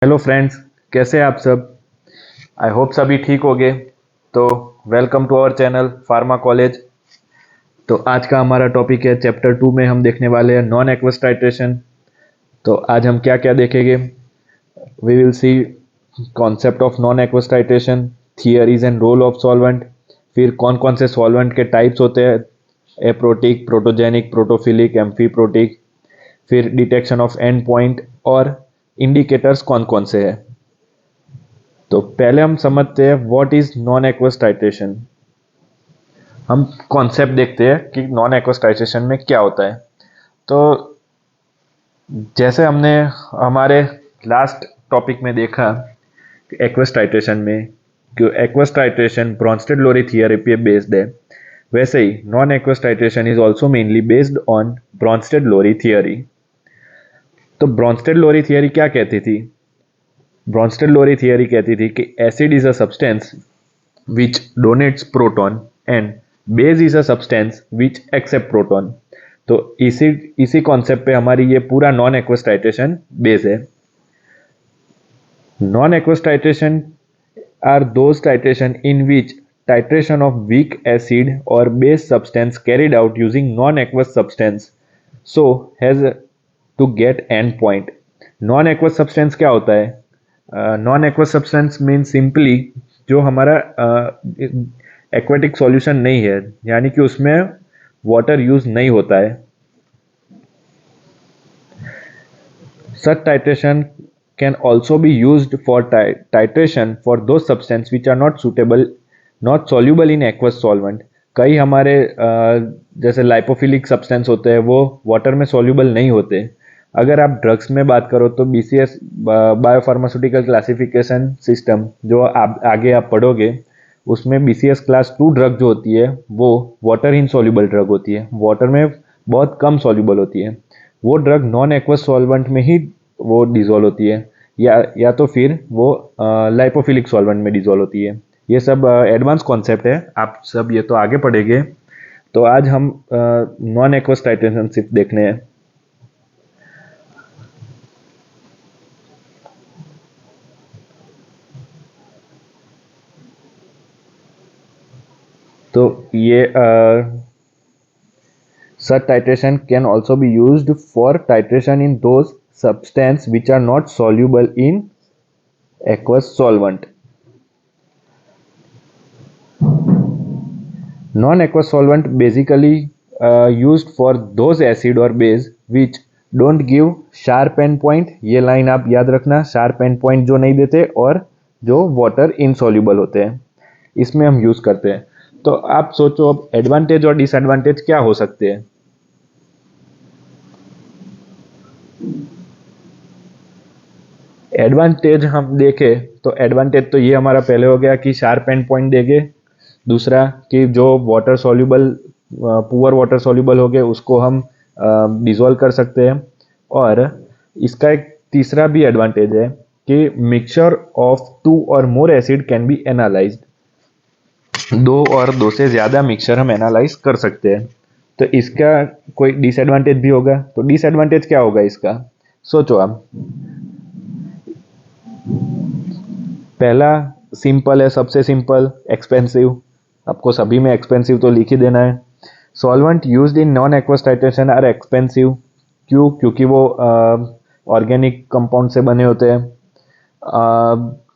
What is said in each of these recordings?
Hello friends, कैसे हैं आप सब। आई होप सभी ठीक होंगे। तो welcome to our channel Pharma College. तो आज का हमारा टॉपिक है चैप्टर 2 में हम देखने वाले हैं नॉन एक्वस टाइट्रेशन। तो आज हम क्या क्या देखेंगे। We will see concept of non aqueous titration, theories and role of solvent, फिर कौन कौन से सॉल्वेंट के टाइप्स होते हैं, एप्रोटिक, प्रोटोजेनिक, प्रोटोफिलिक, एम्फीप्रोटिक, फिर डिटेक्शन ऑफ एंड पॉइंट और इंडिकेटर्स कौन कौन से हैं। तो पहले हम समझते हैं what is non aqueous titration. हम कॉन्सेप्ट देखते हैं कि नॉन एक्वस टाइट्रेशन में क्या होता है। तो जैसे हमने हमारे लास्ट टॉपिक में देखा एक्वस टाइट्रेशन में कि aqueous titration Bronsted Lowry theory पे बेस्ड है, वैसे ही non aqueous titration is also mainly based on Bronsted Lowry theory. तो ब्रोंस्टेड लोरी थियरी क्या कहती थी। ब्रोंस्टेड लोरी थियरी कहती थी कि acid is a substance which donates proton and base is a substance which accept proton। तो इसी concept पे हमारी ये पूरा नॉन एक्वस टाइट्रेशन बेस है। Non aqueous titration are those titration in which titration of weak acid or base substance carried out using non-aqueous substance so has to get end point। Non aqueous substance क्या होता है। Non aqueous substance mean simply जो हमारा aquatic solution नहीं है, यानी कि उसमें वाटर यूज नहीं होता है। Such titration can also be used for titration for those substances which are not suitable, not soluble in aqueous solvent। कई हमारे जैसे लाइपोफिलिक सब्सटेंस होते हैं वो वाटर में सॉल्यूबल नहीं होते। अगर आप ड्रग्स में बात करो तो बीसीएस बायोफार्मास्यूटिकल क्लासिफिकेशन सिस्टम जो आप आगे आप पढ़ोगे, उसमें बीसीएस क्लास 2 ड्रग जो होती है वो वाटर इनसॉल्युबल ड्रग होती है, वाटर में बहुत कम सॉल्युबल होती है। वो ड्रग नॉन एक्वस सॉल्वेंट में ही वो डिजोल्व होती है, या तो फिर वो लाइपोफिलिक सॉल्वेंट में डिजोल्व होती है। ये सब एडवांस कॉन्सेप्ट है, आप सब ये तो आगे पढ़ेंगे। तो आज हम नॉन एक्वस टाइट्रेशन सिर्फ देखने हैं। तो ये such titration can also be used for titration in those substances which are not soluble in aqueous solvent। Non-aqueous solvent basically used for those acid or base which don't give sharp end point। ये line आप याद रखना, sharp end point जो नहीं देते और जो water insoluble होते हैं, इसमें हम यूज करते हैं। तो आप सोचो अब एडवांटेज और डिसएडवांटेज क्या हो सकते हैं। एडवांटेज हम देखें तो एडवांटेज तो ये हमारा पहले हो गया कि शार्प एंड पॉइंट देंगे। दूसरा कि जो water soluble, poor water soluble हो गए उसको हम डिजोल्व कर सकते हैं। और इसका एक तीसरा भी एडवांटेज है कि मिक्सचर ऑफ टू और मोर एसिड कैन बी एनालाइज्ड। दो और दो से ज़्यादा मिक्सचर हम एनालाइज कर सकते हैं। तो इसका कोई डिसएडवांटेज भी होगा। तो डिसएडवांटेज क्या होगा इसका, सोचो आप। पहला सिंपल है, सबसे सिंपल एक्सपेंसिव। आपको सभी में एक्सपेंसिव तो लिख ही देना है। Solvent used in non aqueous titration are expensive. क्यों? क्योंकि वो ऑर्गेनिक कंपाउंड से बने होते हैं।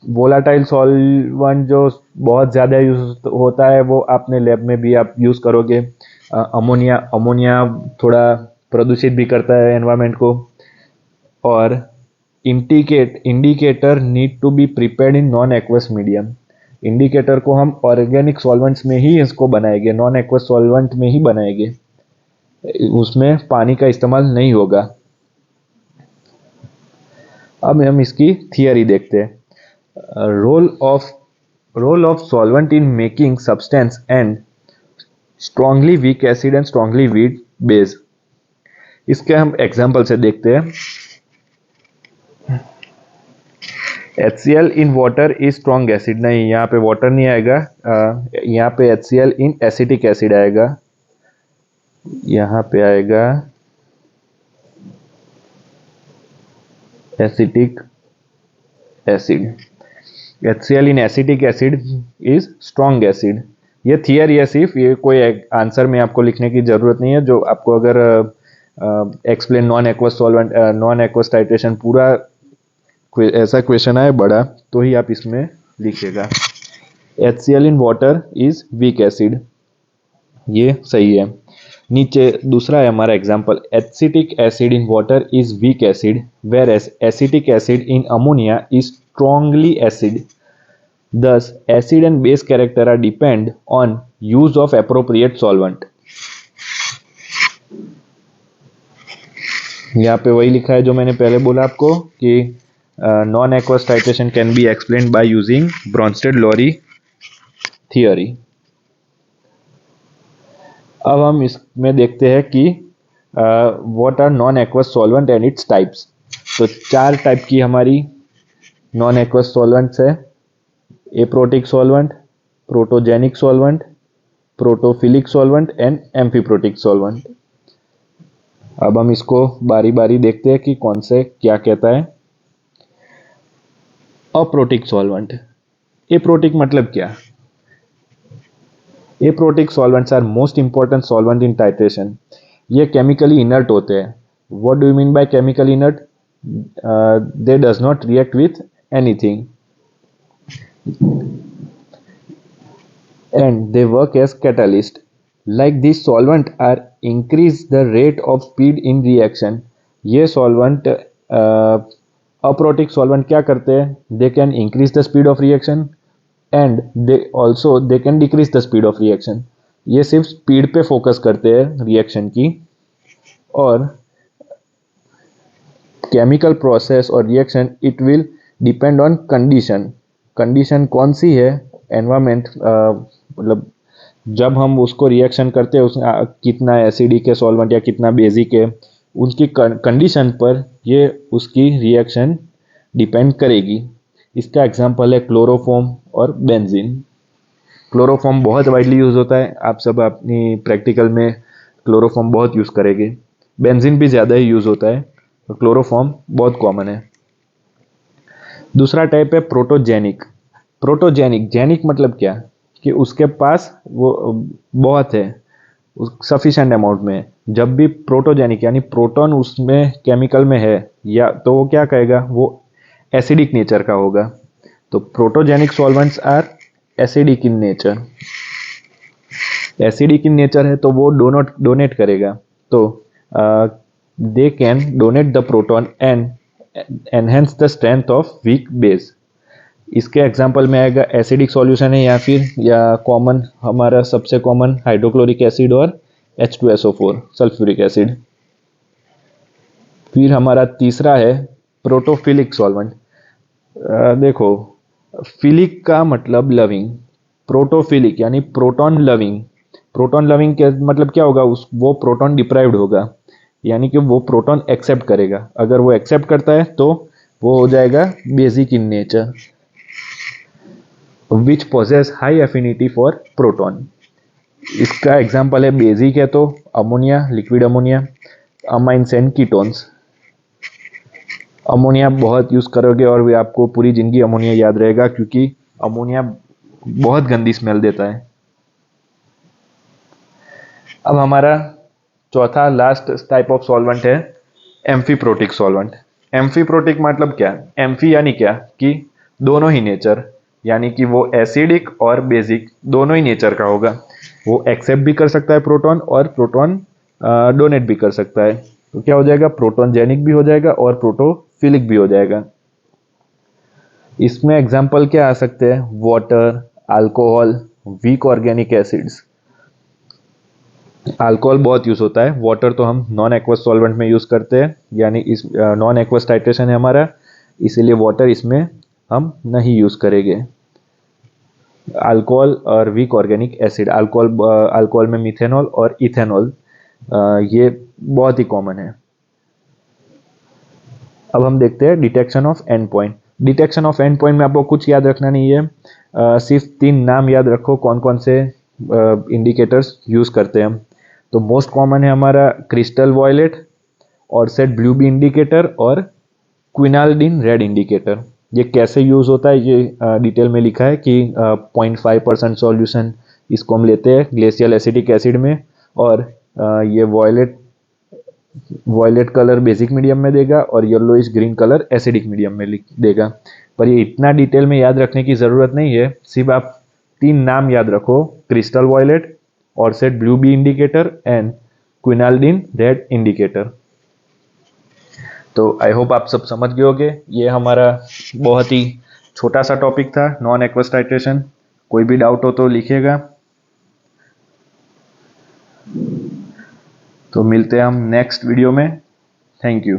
वोलाटाइल सॉल्वेंट जो बहुत ज़्यादा यूज होता है वो आपने लैब में भी आप यूज़ करोगे। अमोनिया अमोनिया थोड़ा प्रदूषित भी करता है एनवायरनमेंट को। और indicator need to be prepared in non aqueous medium. Indicator को हम ऑर्गेनिक सॉल्वेंट्स में ही इसको बनाएंगे, नॉन एक्वस सॉल्वेंट में ही बनाएंगे, उसमें पानी का इस्तेमाल नहीं होगा। अब हम इसकी थियरी देखते हैं। Role of solvent in making substance and strongly weak acid and strongly weak base. इसके हम एग्जांपल से देखते हैं। HCl in water is strong acid, नहीं यहाँ पे वाटर नहीं आएगा, यहाँ पे HCl इन एसिटिक एसिड आएगा। यहाँ पे आएगा acetic acid. HCl in acetic acid is strong acid. ये थियरी है सिर्फ, ये कोई आंसर में आपको लिखने की जरूरत नहीं है। जो आपको अगर explain non aqueous solvent non aqueous titration पूरा ऐसा क्वेश्चन आए बड़ा तो ही आप इसमें लिखिएगा। HCl in water is weak acid, ये सही है। नीचे दूसरा है हमारा example, acetic acid in water is weak acid whereas acetic acid in ammonia is strongly acid. Thus, acid and base character are depend on use of appropriate solvent. यहाँ पे वही लिखा है जो मैंने पहले बोला आपको कि non aqueous titration can be explained by using Bronsted Lowry theory. अब हम इसमें देखते हैं कि what are non aqueous solvent and its types. तो 4 टाइप की हमारी नॉन एक्वस सॉल्वेंट्स है, aprotic solvent, protogenic solvent, protophilic solvent and amphiprotic solvent. अब हम इसको बारी बारी देखते हैं कि कौन से क्या कहता है। अप्रोटिक सॉल्वेंट, एप्रोटिक मतलब क्या? Aprotic solvents are most important solvent in titration. ये केमिकली इनर्ट होते हैं। What do you mean by chemically inert? They does not react with anything and they work as catalyst. Like these solvent are increase the rate of speed in reaction. ये solvent aprotic solvent क्या करते हैं? They can increase the speed of reaction and they can decrease the speed of reaction. ये सिर्फ speed पे focus करते हैं reaction की, और केमिकल प्रोसेस और reaction it will depend on condition. Condition कौन सी है? एनवायरमेंट, मतलब जब हम उसको रिएक्शन करते हैं उसमें कितना एसिडिक है सॉल्वेंट या कितना बेसिक है, उसकी कंडीशन पर ये उसकी रिएक्शन डिपेंड करेगी। इसका एग्जांपल है क्लोरोफॉर्म और बेंजीन। क्लोरोफॉर्म बहुत वाइडली यूज होता है, आप सब अपनी प्रैक्टिकल में क्लोरोफॉर्म बहुत यूज करेंगे। बेंजीन भी ज़्यादा ही यूज होता है, तो क्लोरोफॉर्म बहुत कॉमन है। दूसरा टाइप है प्रोटोजेनिक। प्रोटोजेनिक, जेनिक मतलब क्या कि उसके पास वो बहुत है, सफिशिएंट अमाउंट में। जब भी प्रोटोजेनिक यानी प्रोटॉन उसमें केमिकल में है या तो वो क्या कहेगा, वो एसिडिक नेचर का होगा। तो protogenic solvents are acidic in nature. Acidic in nature है तो वो डोनेट करेगा, तो they can donate the proton and enhance the strength of weak base. इसके एग्जांपल में आएगा एसिडिक सॉल्यूशन है या कॉमन हमारा सबसे कॉमन हाइड्रोक्लोरिक एसिड और H2SO4 सल्फ्यूरिक एसिड। फिर हमारा तीसरा है प्रोटोफिलिक सॉल्वेंट। देखो, फिलिक का मतलब लविंग, प्रोटोफिलिक यानी प्रोटॉन लविंग। प्रोटॉन लविंग का मतलब क्या होगा? वो प्रोटॉन डिप्राइव्ड होगा, यानी कि वो प्रोटॉन एक्सेप्ट करेगा। अगर वो एक्सेप्ट करता है तो वो हो जाएगा basic in nature, which possess high affinity for proton. इसका एग्जांपल है बेसिक है तो ammonia, liquid ammonia, amines and ketones. Ammonia बहुत यूज करोगे और भी आपको पूरी जिंदगी अमोनिया याद रहेगा, क्योंकि अमोनिया बहुत गंदी स्मेल देता है। अब हमारा चौथा लास्ट टाइप ऑफ सॉल्वेंट है एम्फीप्रोटिक सॉल्वेंट। एम्फीप्रोटिक मतलब क्या? एम्फी यानी क्या कि दोनों ही नेचर, यानी कि वो एसिडिक और बेसिक दोनों ही नेचर का होगा। वो एक्सेप्ट भी कर सकता है प्रोटॉन और प्रोटॉन डोनेट भी कर सकता है। तो क्या हो जाएगा? प्रोटोनजेनिक भी हो जाएगा और प्रोटोफिलिक भी हो जाएगा। इसमें एग्जांपल क्या आ सकते हैं? Water, alcohol, weak organic acids. Alcohol बहुत यूज होता है, वाटर तो हम नॉन एक्वस सॉल्वेंट में यूज करते हैं, यानी इस नॉन एक्वस टाइट्रेशन है हमारा, इसीलिए वाटर इसमें हम नहीं यूज करेंगे। अल्कोहल और वीक ऑर्गेनिक एसिड, अल्कोहल में मिथेनॉल और इथेनॉल, ये बहुत ही कॉमन है। अब हम देखते हैं detection of end point. Detection of end point में आपको कुछ याद रखना नहीं है, सिर्फ 3 नाम याद रखो कौन कौन से इंडिकेटर्स यूज करते हैं हम। तो मोस्ट कॉमन है हमारा crystal violet, oracet blue B indicator और क्विनाल्डिन रेड इंडिकेटर। ये कैसे यूज़ होता है ये डिटेल में लिखा है कि 0.5% सॉल्यूशन इसको हम लेते हैं ग्लेशियल एसिटिक एसिड में, और ये वॉयलेट कलर बेसिक मीडियम में देगा और yellowish green colour acidic medium में देगा। पर ये इतना डिटेल में याद रखने की ज़रूरत नहीं है, सिर्फ आप 3 नाम याद रखो, crystal violet, oracet blue B indicator and quinaldine red indicator. तो आई होप आप सब समझ गए होंगे। ये हमारा बहुत ही छोटा सा टॉपिक था, नॉन एक्वस टाइट्रेशन। कोई भी डाउट हो तो लिखिएगा। तो मिलते हैं हम नेक्स्ट वीडियो में। Thank you.